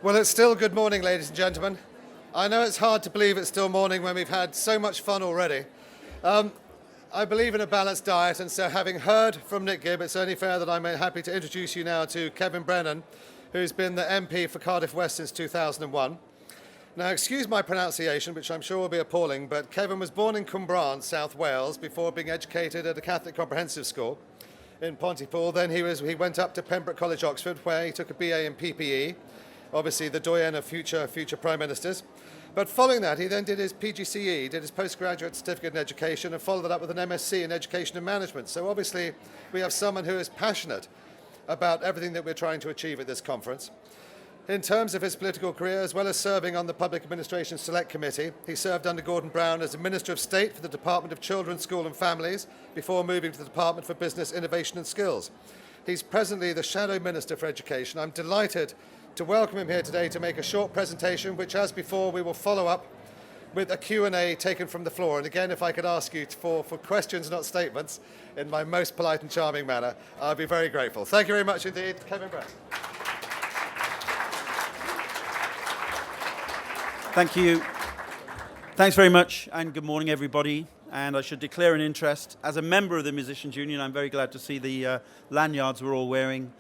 Well, it's still good morning, ladies and gentlemen. I know it's hard to believe it's still morning when we've had so much fun already. I believe in a balanced diet, and so having heard from Nick Gibb, it's only fair that I'm happy to introduce you now to Kevin Brennan, who's been the MP for Cardiff West since 2001. Now, excuse my pronunciation, which I'm sure will be appalling, but Kevin was born in Cwmbran, South Wales, before being educated at a Catholic comprehensive school in Pontypool. Then he went up to Pembroke College, Oxford, where he took a BA in PPE, obviously the doyen of future Prime Ministers. But following that, he then did his PGCE, did his postgraduate certificate in education, and followed it up with an MSc in education and management. So obviously, we have someone who is passionate about everything that we're trying to achieve at this conference. In terms of his political career, as well as serving on the Public Administration Select Committee, he served under Gordon Brown as a Minister of State for the Department of Children, School and Families, before moving to the Department for Business, Innovation and Skills. He's presently the Shadow Minister for Education. I'm delighted to welcome him here today to make a short presentation, which, as before, we will follow up with a Q&A taken from the floor. And again, if I could ask you for questions, not statements, in my most polite and charming manner, I'd be very grateful. Thank you very much indeed, Kevin Brennan. Thank you. Thanks very much, and good morning, everybody. And I should declare an interest. As a member of the Musicians Union, I'm very glad to see the lanyards we're all wearing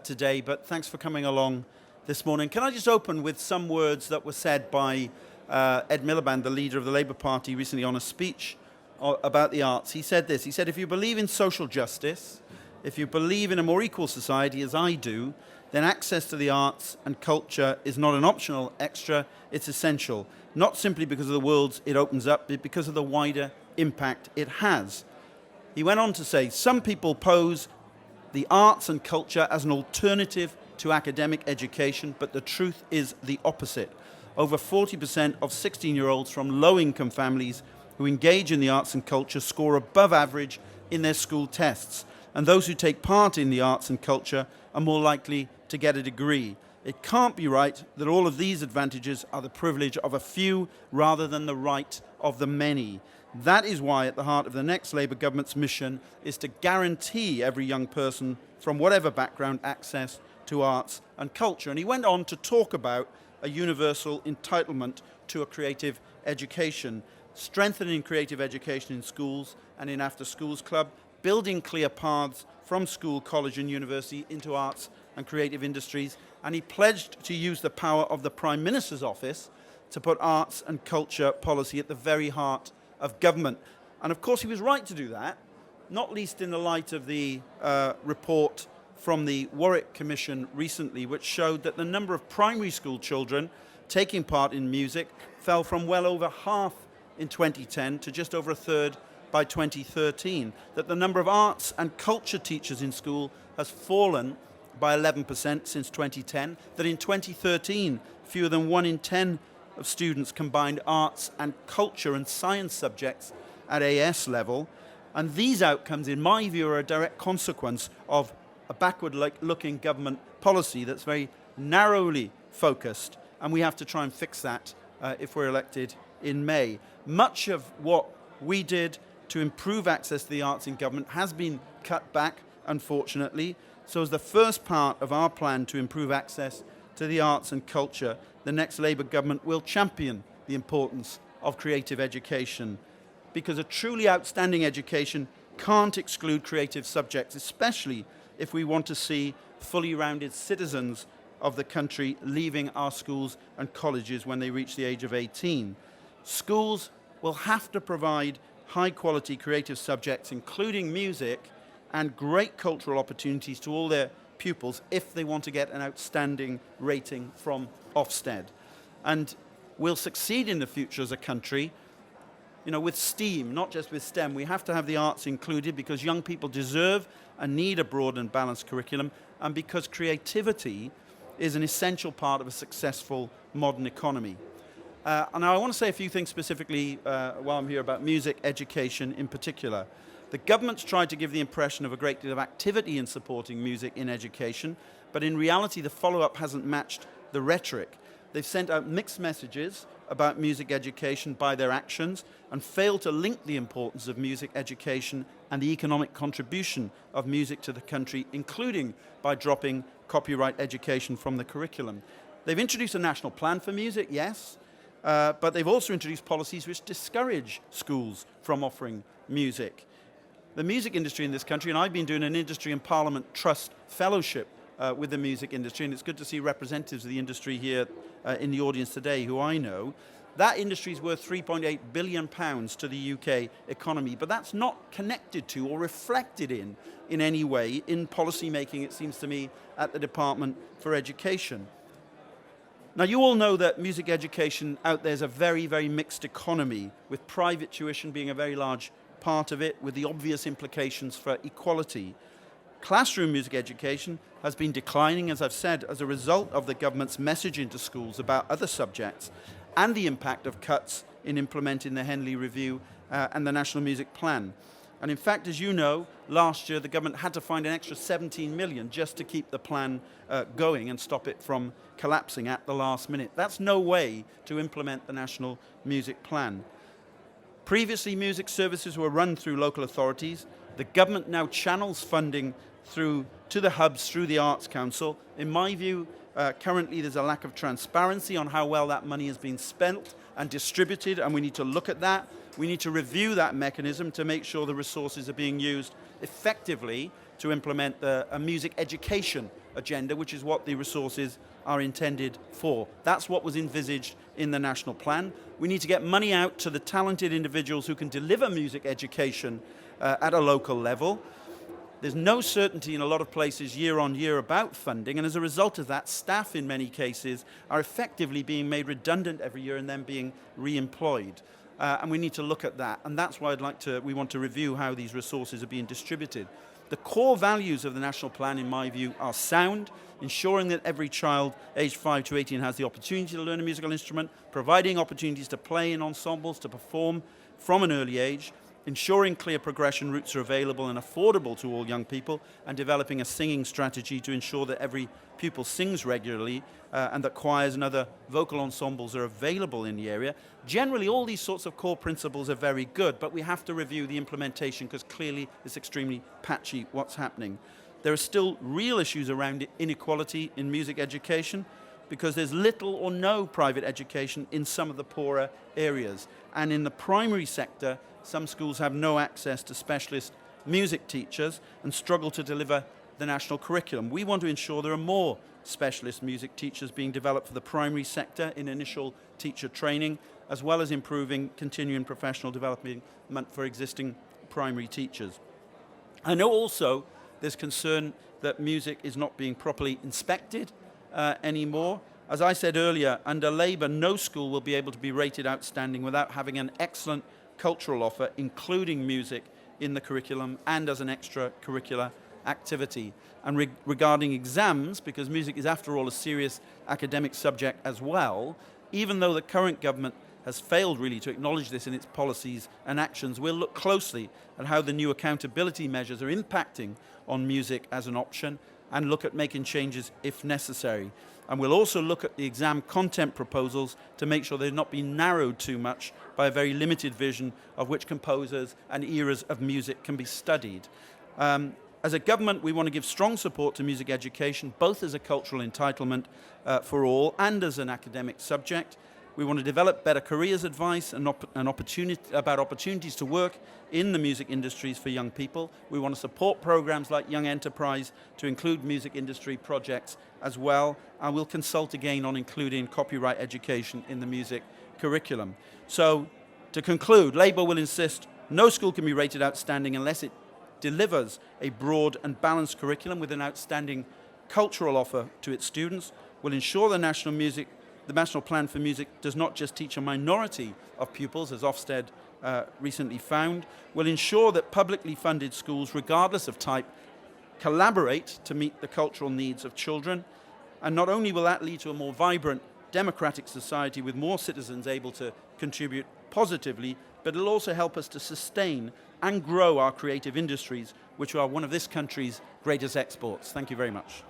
today. But thanks for coming along this morning. Can I just open with some words that were said by Ed Miliband, the leader of the Labour Party, recently on a speech about the arts. He said this. He said, if you believe in social justice, if you believe in a more equal society, as I do, then access to the arts and culture is not an optional extra, it's essential. Not simply because of the worlds it opens up, but because of the wider impact it has. He went on to say, some people pose the arts and culture as an alternative to academic education, but the truth is the opposite. Over 40% of 16-year-olds from low-income families who engage in the arts and culture score above average in their school tests. And those who take part in the arts and culture are more likely to get a degree. It can't be right that all of these advantages are the privilege of a few rather than the right of the many. That is why at the heart of the next Labour government's mission is to guarantee every young person from whatever background access to arts and culture. And he went on to talk about a universal entitlement to a creative education, strengthening creative education in schools and in after-schools club, building clear paths from school, college and university into arts and creative industries. And he pledged to use the power of the Prime Minister's office to put arts and culture policy at the very heart of government. And of course he was right to do that, not least in the light of the report from the Warwick Commission recently, which showed that the number of primary school children taking part in music fell from well over half in 2010 to just over a third by 2013, that the number of arts and culture teachers in school has fallen by 11% since 2010, that in 2013, fewer than 1 in 10 of students combined arts and culture and science subjects at AS level. And these outcomes, in my view, are a direct consequence of a backward-looking government policy that's very narrowly focused, and we have to try and fix that if we're elected in May. Much of what we did to improve access to the arts in government has been cut back, unfortunately. So as the first part of our plan to improve access to the arts and culture, the next Labour government will champion the importance of creative education, because a truly outstanding education can't exclude creative subjects, especially if we want to see fully rounded citizens of the country leaving our schools and colleges when they reach the age of 18. Schools will have to provide high-quality creative subjects, including music, and great cultural opportunities to all their pupils if they want to get an outstanding rating from Ofsted. And we'll succeed in the future as a country, with STEAM, not just with STEM. We have to have the arts included because young people deserve and need a broad and balanced curriculum, and because creativity is an essential part of a successful modern economy. And I want to say a few things specifically while I'm here about music education in particular. The government's tried to give the impression of a great deal of activity in supporting music in education, but in reality the follow-up hasn't matched the rhetoric. They've sent out mixed messages about music education by their actions and failed to link the importance of music education and the economic contribution of music to the country, including by dropping copyright education from the curriculum. They've introduced a national plan for music, yes, but they've also introduced policies which discourage schools from offering music. The music industry in this country, and I've been doing an Industry and Parliament Trust Fellowship with the music industry, and it's good to see representatives of the industry here in the audience today who I know. That industry is worth £3.8 billion to the UK economy, but that's not connected to or reflected in any way in policy making, it seems to me, at the Department for Education. Now, you all know that music education out there is a very, very mixed economy, with private tuition being a very large part of it, with the obvious implications for equality. Classroom music education has been declining, as I've said, as a result of the government's messaging to schools about other subjects and the impact of cuts in implementing the Henley Review and the National Music Plan. And in fact, as you know, last year the government had to find an extra 17 million just to keep the plan going and stop it from collapsing at the last minute. That's no way to implement the National Music Plan. Previously, music services were run through local authorities. The government now channels funding to the hubs through the Arts Council. In my view, currently there's a lack of transparency on how well that money has been spent and distributed, and we need to look at that. We need to review that mechanism to make sure the resources are being used effectively to implement a music education agenda, which is what the resources are intended for. That's what was envisaged in the national plan. We need to get money out to the talented individuals who can deliver music education at a local level. There's no certainty in a lot of places year on year about funding, and as a result of that, staff in many cases are effectively being made redundant every year and then being re-employed. And we need to look at that, and that's why we want to review how these resources are being distributed. The core values of the national plan, in my view, are sound, ensuring that every child aged 5 to 18 has the opportunity to learn a musical instrument, providing opportunities to play in ensembles, to perform from an early age, ensuring clear progression routes are available and affordable to all young people, and developing a singing strategy to ensure that every pupil sings regularly and that choirs and other vocal ensembles are available in the area. Generally, all these sorts of core principles are very good, but we have to review the implementation because clearly it's extremely patchy what's happening. There are still real issues around inequality in music education because there's little or no private education in some of the poorer areas. And in the primary sector, some schools have no access to specialist music teachers and struggle to deliver the national curriculum. We want to ensure there are more specialist music teachers being developed for the primary sector in initial teacher training, as well as improving continuing professional development for existing primary teachers. I know also there's concern that music is not being properly inspected anymore. As I said earlier, under Labour, no school will be able to be rated outstanding without having an excellent cultural offer, including music, in the curriculum and as an extracurricular activity. And regarding exams, because music is after all a serious academic subject as well, even though the current government has failed really to acknowledge this in its policies and actions, we'll look closely at how the new accountability measures are impacting on music as an option and look at making changes if necessary. And we'll also look at the exam content proposals to make sure they're not being narrowed too much by a very limited vision of which composers and eras of music can be studied. As a government, we want to give strong support to music education, both as a cultural entitlement for all and as an academic subject. We want to develop better careers advice and opportunities to work in the music industries for young people. We want to support programs like Young Enterprise to include music industry projects as well. And we'll consult again on including copyright education in the music curriculum. So, to conclude, Labour will insist no school can be rated outstanding unless it delivers a broad and balanced curriculum with an outstanding cultural offer to its students. We'll ensure the National Plan for Music does not just teach a minority of pupils, as Ofsted recently found. We'll ensure that publicly funded schools, regardless of type, collaborate to meet the cultural needs of children. And not only will that lead to a more vibrant, democratic society with more citizens able to contribute positively, but it'll also help us to sustain and grow our creative industries, which are one of this country's greatest exports. Thank you very much.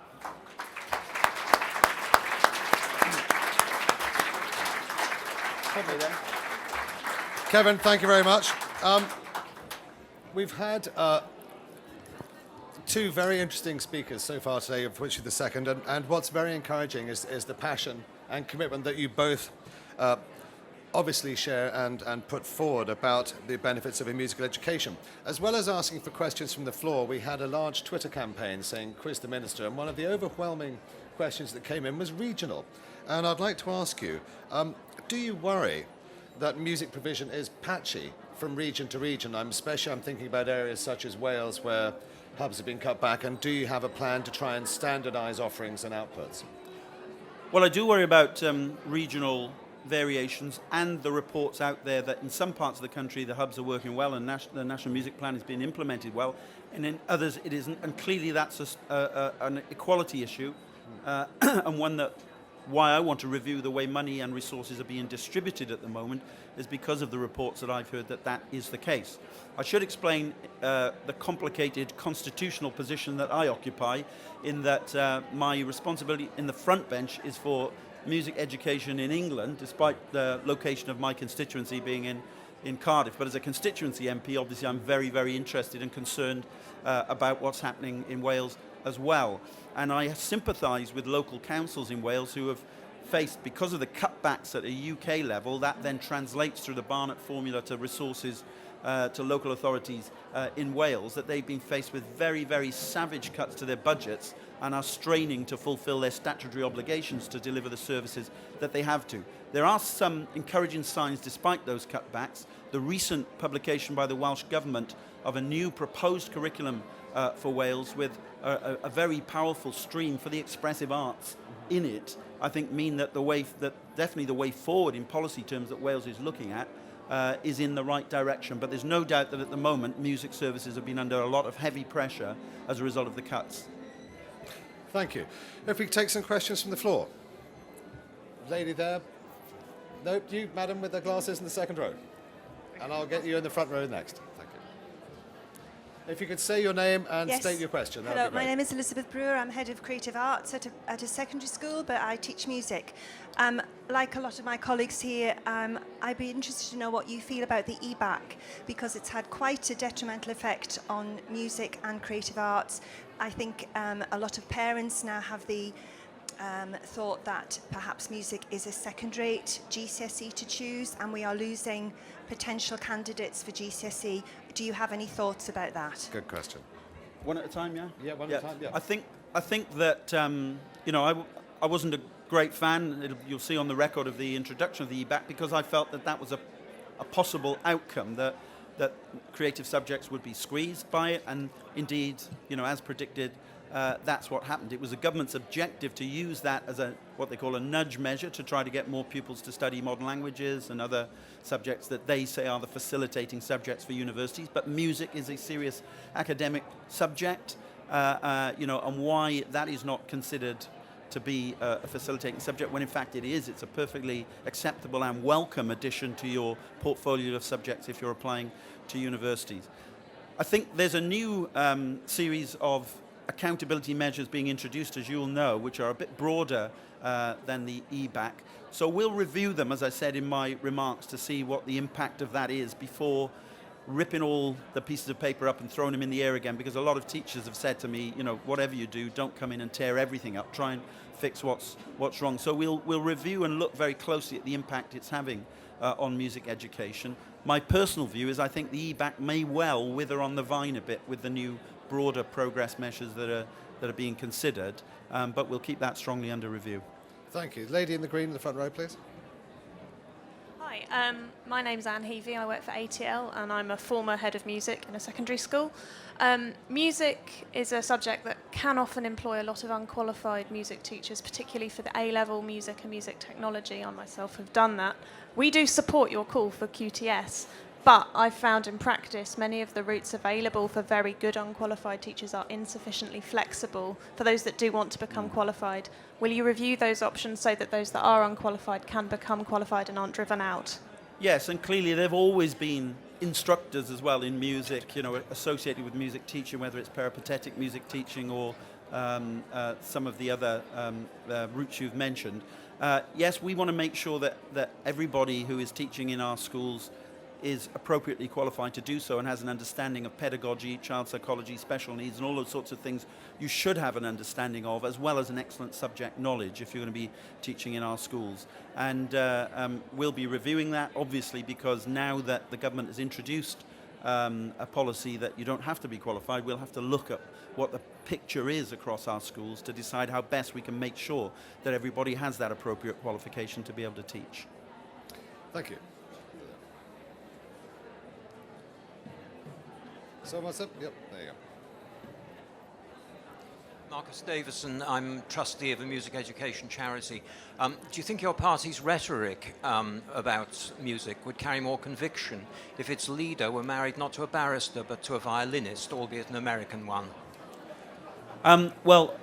Kevin, thank you very much. We've had two very interesting speakers so far today, of which you're the second, and what's very encouraging is the passion and commitment that you both obviously share and put forward about the benefits of a musical education. As well as asking for questions from the floor, we had a large Twitter campaign saying quiz the minister, and one of the overwhelming questions that came in was regional. And I'd like to ask you, do you worry that music provision is patchy from region to region? I'm thinking about areas such as Wales where hubs have been cut back, and do you have a plan to try and standardise offerings and outputs? Well, I do worry about regional variations and the reports out there that in some parts of the country the hubs are working well and the National Music Plan is being implemented well, and in others it isn't. And clearly that's an equality issue, and one that why I want to review the way money and resources are being distributed at the moment is because of the reports that I've heard that is the case. I should explain the complicated constitutional position that I occupy, in that my responsibility in the front bench is for music education in England, despite the location of my constituency being in Cardiff. But as a constituency MP, obviously I'm very, very interested and concerned about what's happening in Wales as well. And I sympathise with local councils in Wales who have faced, because of the cutbacks at a UK level, that then translates through the Barnett formula to resources to local authorities in Wales, that they've been faced with very, very savage cuts to their budgets and are straining to fulfil their statutory obligations to deliver the services that they have to. There are some encouraging signs despite those cutbacks. The recent publication by the Welsh Government of a new proposed curriculum for Wales with a very powerful stream for the expressive arts in it, I think mean that definitely the way forward in policy terms that Wales is looking at is in the right direction. But there's no doubt that at the moment music services have been under a lot of heavy pressure as a result of the cuts. Thank you. If we take some questions from the floor. Lady there. No, you, madam, with the glasses in the second row. And I'll get you in the front row next. Thank you. If you could say your name and state your question. Hello, my name is Elizabeth Brewer. I'm head of creative arts at a secondary school, but I teach music. Like a lot of my colleagues here, I'd be interested to know what you feel about the EBAC, because it's had quite a detrimental effect on music and creative arts. I think a lot of parents now have the thought that perhaps music is a second-rate GCSE to choose, and we are losing potential candidates for GCSE. Do you have any thoughts about that? Good question. One at a time, yeah? Yeah, one at a time, yeah. I think that, I wasn't a great fan, you'll see on the record, of the introduction of the EBAC, because I felt that was a possible outcome, that creative subjects would be squeezed by it, and indeed, as predicted, that's what happened. It was the government's objective to use that as what they call a nudge measure to try to get more pupils to study modern languages and other subjects that they say are the facilitating subjects for universities. But music is a serious academic subject, and why that is not considered to be a facilitating subject, when in fact it is. It's a perfectly acceptable and welcome addition to your portfolio of subjects if you're applying to universities. I think there's a new series of accountability measures being introduced, as you'll know, which are a bit broader than the EBAC. So we'll review them, as I said in my remarks, to see what the impact of that is before ripping all the pieces of paper up and throwing them in the air again, because a lot of teachers have said to me, whatever you do, don't come in and tear everything up. Try and fix what's wrong. So we'll review and look very closely at the impact it's having on music education. My personal view is I think the EBAC may well wither on the vine a bit with the new broader progress measures that are being considered, but we'll keep that strongly under review. Thank you. Lady in the green in the front row, please. Hi, my name's Anne Heavey. I work for ATL and I'm a former head of music in a secondary school. Music is a subject that can often employ a lot of unqualified music teachers, particularly for the A-level music and music technology. I myself have done that. We do support your call for QTS, but I've found in practice many of the routes available for very good unqualified teachers are insufficiently flexible for those that do want to become qualified. Will you review those options so that those that are unqualified can become qualified and aren't driven out? Yes, and clearly there have always been instructors as well in music, associated with music teaching, whether it's peripatetic music teaching or some of the other routes you've mentioned. Yes, we want to make sure that everybody who is teaching in our schools is appropriately qualified to do so and has an understanding of pedagogy, child psychology, special needs, and all those sorts of things you should have an understanding of, as well as an excellent subject knowledge if you're going to be teaching in our schools. And we'll be reviewing that, obviously, because now that the government has introduced a policy that you don't have to be qualified, we'll have to look at what the picture is across our schools to decide how best we can make sure that everybody has that appropriate qualification to be able to teach. Thank you. Someone else up? Yep, there you go. Marcus Davison, I'm trustee of a music education charity. Do you think your party's rhetoric about music would carry more conviction if its leader were married not to a barrister but to a violinist, albeit an American one? Well,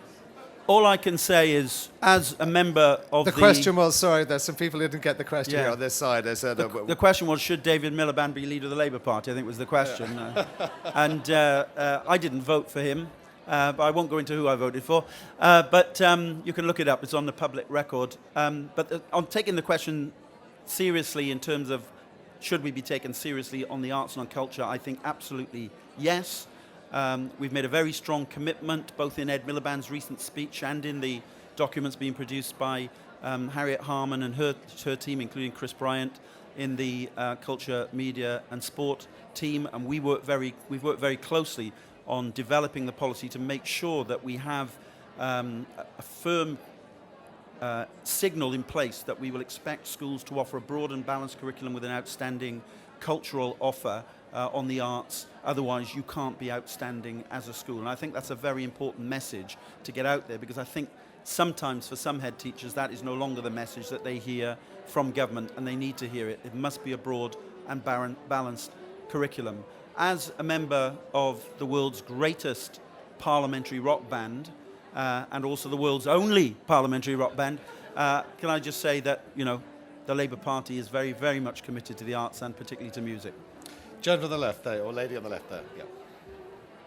all I can say is, as a member of The question was, sorry, there's some people who didn't get the question here on this side. They said, the question was, should David Miliband be leader of the Labour Party? I think was the question. And I didn't vote for him, but I won't go into who I voted for. But you can look it up. It's on the public record. But on taking the question seriously in terms of should we be taken seriously on the arts and on culture, I think absolutely yes. We've made a very strong commitment, both in Ed Miliband's recent speech and in the documents being produced by Harriet Harman and her team, including Chris Bryant, in the culture, media and sport team. And we've worked very closely on developing the policy to make sure that we have a firm signal in place that we will expect schools to offer a broad and balanced curriculum with an outstanding cultural offer on the arts. Otherwise, you can't be outstanding as a school. And I think that's a very important message to get out there, because I think sometimes for some head teachers that is no longer the message that they hear from government, and they need to hear it. It must be a broad and balanced curriculum. As a member of the world's greatest parliamentary rock band, and also the world's only parliamentary rock band, can I just say that, you know, the Labour Party is very, very much committed to the arts and particularly to music. gentleman on the left there, or lady on the left there. Yeah.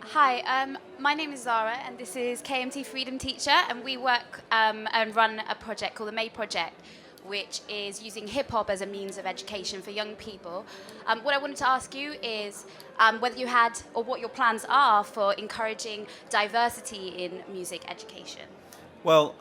Hi, my name is Zara, and this is KMT Freedom Teacher, and we work and run a project called the May Project, which is using hip-hop as a means of education for young people. What I wanted to ask you is whether you had, or what your plans are for encouraging diversity in music education. Well,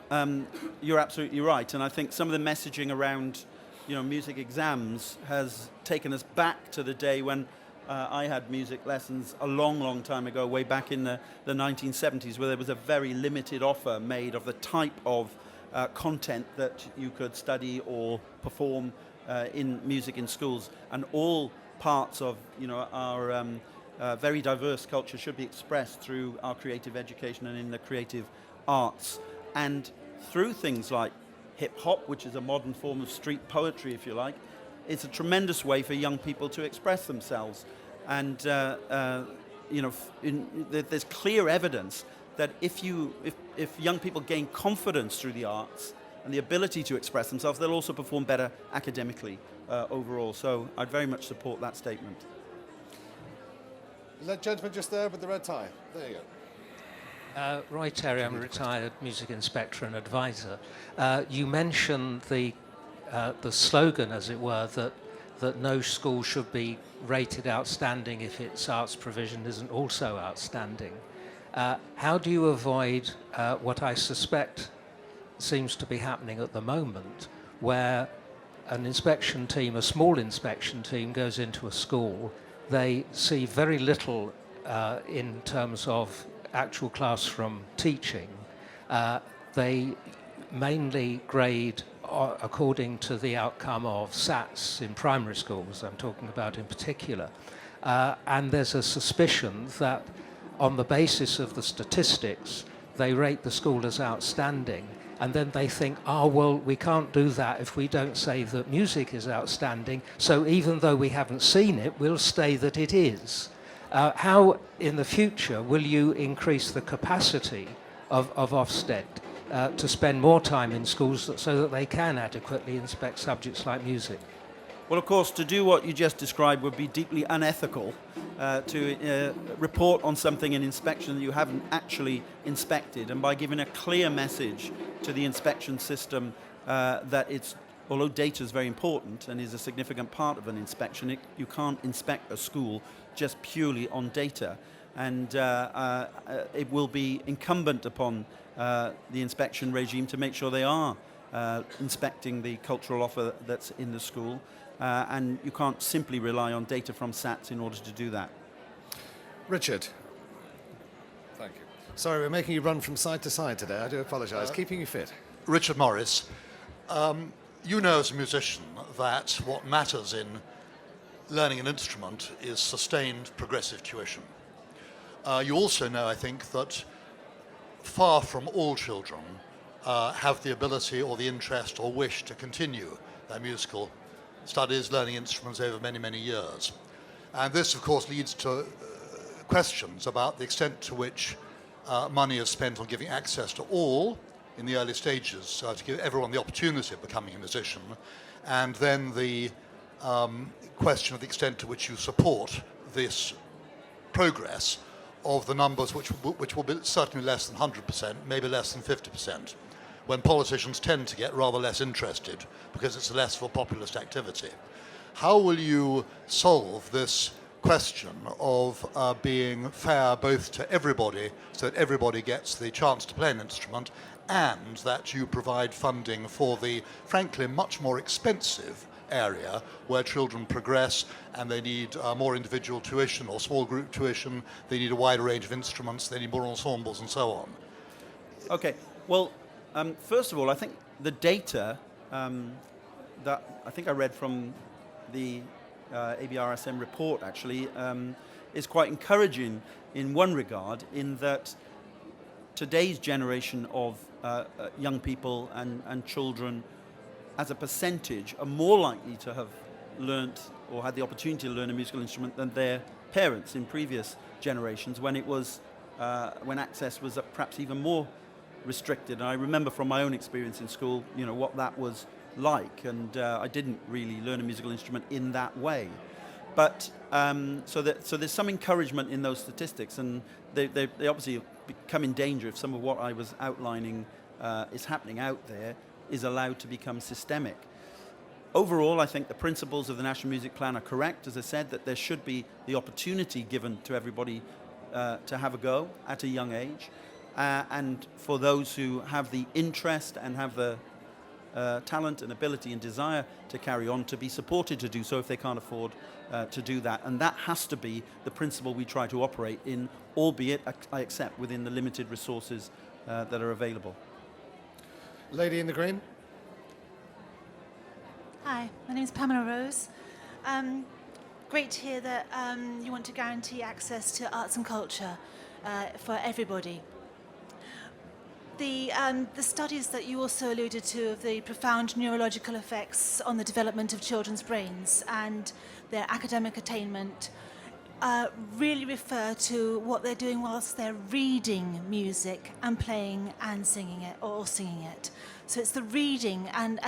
you're absolutely right, and I think some of the messaging around, you know, music exams has taken us back to the day when I had music lessons a long, long time ago, way back in the 1970s, where there was a very limited offer made of the type of content that you could study or perform in music in schools, and all parts of, you know, our very diverse culture should be expressed through our creative education and in the creative arts, and through things like hip-hop, which is a modern form of street poetry, if you like. It's a tremendous way for young people to express themselves. And, you know, there's clear evidence that if young people gain confidence through the arts and the ability to express themselves, they'll also perform better academically overall. So I'd very much support that statement. Is that gentleman just there with the red tie? There you go. Roy Terry, I'm a retired music inspector and advisor. You mentioned the slogan, as it were, that no school should be rated outstanding if its arts provision isn't also outstanding. How do you avoid what I suspect seems to be happening at the moment, where an inspection team, a small inspection team, goes into a school, they see very little in terms of actual classroom teaching. They mainly grade according to the outcome of SATs in primary schools, I'm talking about in particular. And there's a suspicion that on the basis of the statistics, they rate the school as outstanding. And then they think, oh, well, we can't do that if we don't say that music is outstanding. So even though we haven't seen it, we'll say that it is. How, in the future, will you increase the capacity of Ofsted to spend more time in schools so that they can adequately inspect subjects like music? Well, of course, to do what you just described would be deeply unethical, to report on something in inspection that you haven't actually inspected, and by giving a clear message to the inspection system that it's although data is very important and is a significant part of an inspection, you can't inspect a school just purely on data. And it will be incumbent upon the inspection regime to make sure they are inspecting the cultural offer that's in the school. And you can't simply rely on data from SATs in order to do that. Richard. Thank you. Sorry, we're making you run from side to side today. I do apologise. Keeping you fit. Richard Morris, you know as a musician that what matters in learning an instrument is sustained progressive tuition. You also know, I think, that far from all children have the ability or the interest or wish to continue their musical studies, learning instruments over many, many years. And this, of course, leads to questions about the extent to which money is spent on giving access to all in the early stages, to give everyone the opportunity of becoming a musician, and then the question of the extent to which you support this progress of the numbers which will be certainly less than 100%, maybe less than 50%, when politicians tend to get rather less interested because it's less of a populist activity. How will you solve this question of being fair both to everybody so that everybody gets the chance to play an instrument, and that you provide funding for the, frankly, much more expensive area where children progress and they need more individual tuition or small group tuition, they need a wider range of instruments, they need more ensembles and so on? Okay, well, first of all, I think the data that I think I read from the ABRSM report actually is quite encouraging in one regard, in that today's generation of young people and children as a percentage are more likely to have learnt or had the opportunity to learn a musical instrument than their parents in previous generations, when it was when access was perhaps even more restricted. And I remember from my own experience in school, you know, what that was like, and I didn't really learn a musical instrument in that way. But so there's some encouragement in those statistics, and they obviously become in danger if some of what I was outlining is happening out there is allowed to become systemic. Overall, I think the principles of the National Music Plan are correct. As I said, that there should be the opportunity given to everybody to have a go at a young age, and for those who have the interest and have the talent and ability and desire to carry on, to be supported to do so if they can't afford to do that. And that has to be the principle we try to operate in, albeit, I accept, within the limited resources that are available. Lady in the green. Hi, my name is Pamela Rose. Great to hear that you want to guarantee access to arts and culture for everybody. The studies that you also alluded to of the profound neurological effects on the development of children's brains and their academic attainment really refer to what they're doing whilst they're reading music and playing and singing it, or singing it. So it's the reading and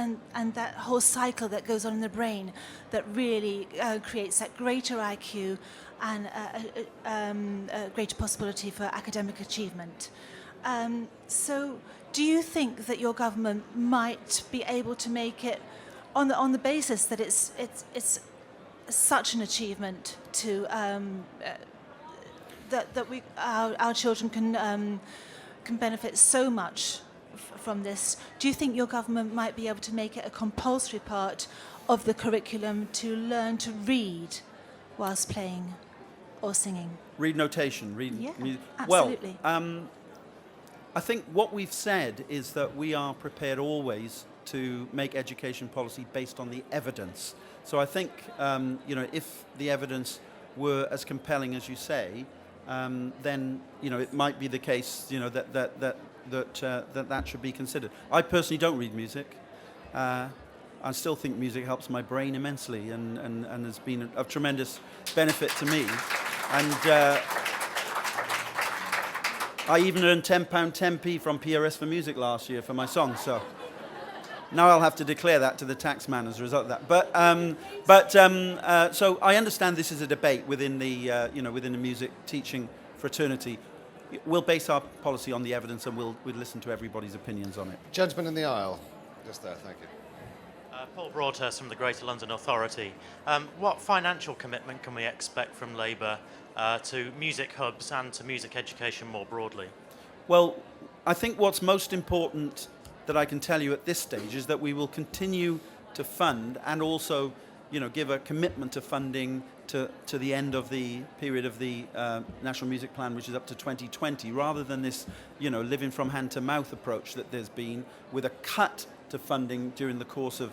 that whole cycle that goes on in the brain that really creates that greater IQ and a greater possibility for academic achievement. So do you think that your government might be able to make it on the basis that it's such an achievement to that our children can benefit so much from this? Do you think your government might be able to make it a compulsory part of the curriculum to learn to read whilst playing or singing? Read notation, read Yeah, music. absolutely. Well, I think what we've said is that we are prepared always to make education policy based on the evidence. So I think, if the evidence were as compelling as you say, then, it might be the case, that should be considered. I personally don't read music. I still think music helps my brain immensely and has been of tremendous benefit to me. And I even earned £10 10p from PRS for Music last year for my song, so now I'll have to declare that to the tax man as a result of that. So I understand this is a debate within the within the music teaching fraternity. We'll base our policy on the evidence, and we'll listen to everybody's opinions on it. Gentleman in the aisle, just there. Thank you. Paul Broadhurst from the Greater London Authority. What financial commitment can we expect from Labour to music hubs and to music education more broadly? Well, I think what's most important that I can tell you at this stage is that we will continue to fund and also, give a commitment to funding to the end of the period of the National Music Plan, which is up to 2020, rather than this, living from hand to mouth approach that there's been with a cut to funding during the course of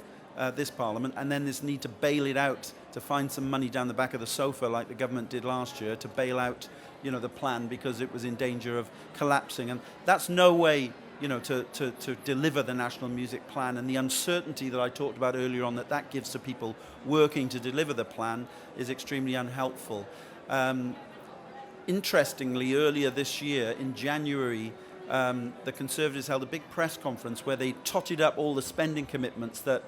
this Parliament, and then this need to bail it out to find some money down the back of the sofa like the government did last year to bail out, the plan because it was in danger of collapsing. And that's no way, to deliver the National Music Plan, and the uncertainty that I talked about earlier on that gives to people working to deliver the plan is extremely unhelpful. Interestingly, earlier this year, in January, the Conservatives held a big press conference where they totted up all the spending commitments that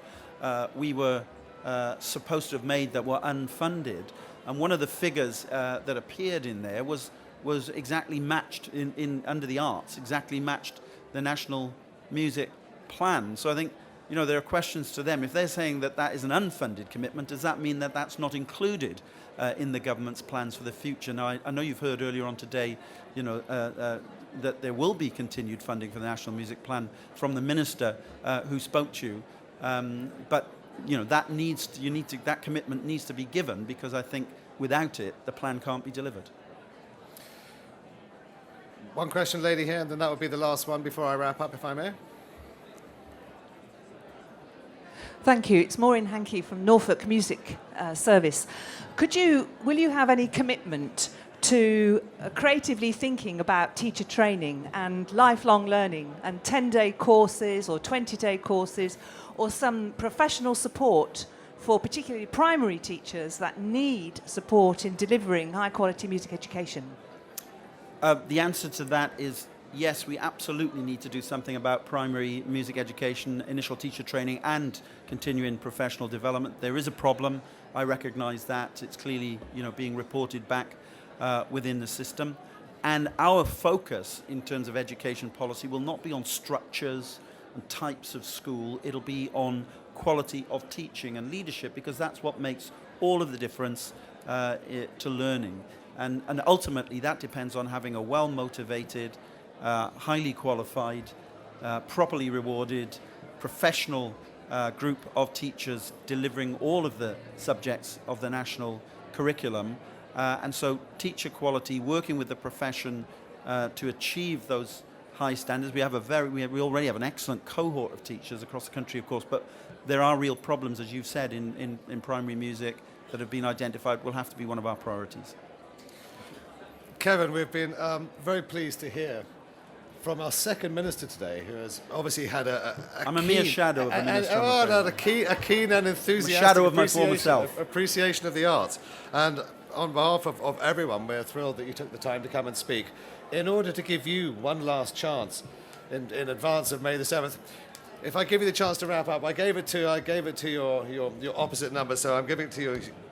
we were supposed to have made that were unfunded. And one of the figures that appeared in there was exactly matched under the arts, exactly matched the National Music Plan. So I think, there are questions to them. If they're saying that is an unfunded commitment, does that mean that that's not included in the government's plans for the future? Now, I know you've heard earlier on today, that there will be continued funding for the National Music Plan from the Minister who spoke to you. But that commitment needs to be given, because I think without it, the plan can't be delivered. One question, lady here, and then that will be the last one before I wrap up, if I may. Thank you. It's Maureen Hankey from Norfolk Music Service. Will you have any commitment to creatively thinking about teacher training and lifelong learning and 10-day courses or 20-day courses, or some professional support for particularly primary teachers that need support in delivering high-quality music education? The answer to that is yes, we absolutely need to do something about primary music education, initial teacher training, and continuing professional development. There is a problem. I recognise that. It's clearly, being reported back within the system. And our focus in terms of education policy will not be on structures and types of school. It'll be on quality of teaching and leadership, because that's what makes all of the difference to learning. And ultimately, that depends on having a well-motivated, highly qualified, properly rewarded, professional group of teachers delivering all of the subjects of the national curriculum. And so teacher quality, working with the profession to achieve those high standards. We already have an excellent cohort of teachers across the country, of course, but there are real problems, as you've said, in primary music that have been identified. Will have to be one of our priorities. Kevin, we've been very pleased to hear from our second minister today, who has obviously had I'm a mere shadow of the minister. A keen and enthusiastic shadow of my former self. Appreciation of the arts. And on behalf of everyone, we're thrilled that you took the time to come and speak. In order to give you one last chance in advance of May the 7th, if I give you the chance to wrap up, I gave it to your opposite number, so I'm giving it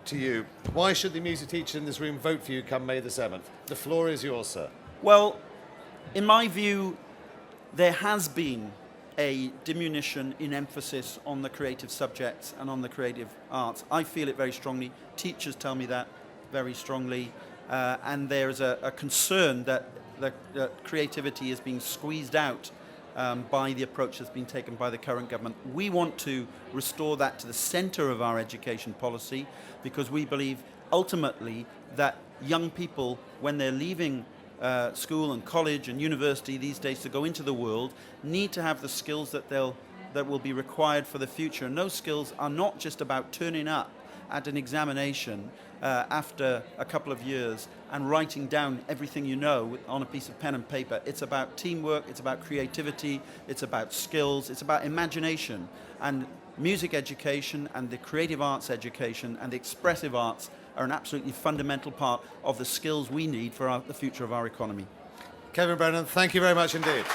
to you. Why should the music teacher in this room vote for you come May the 7th? The floor is yours, sir. Well, in my view, there has been a diminution in emphasis on the creative subjects and on the creative arts. I feel it very strongly. Teachers tell me that very strongly. And there is a concern that creativity is being squeezed out by the approach that's been taken by the current government. We want to restore that to the centre of our education policy, because we believe ultimately that young people, when they're leaving school and college and university these days to go into the world, need to have the skills that will be required for the future. And those skills are not just about turning up at an examination after a couple of years and writing down everything you know on a piece of pen and paper. It's about teamwork, it's about creativity, it's about skills, it's about imagination. And music education and the creative arts education and the expressive arts are an absolutely fundamental part of the skills we need for the future of our economy. Kevin Brennan, thank you very much indeed.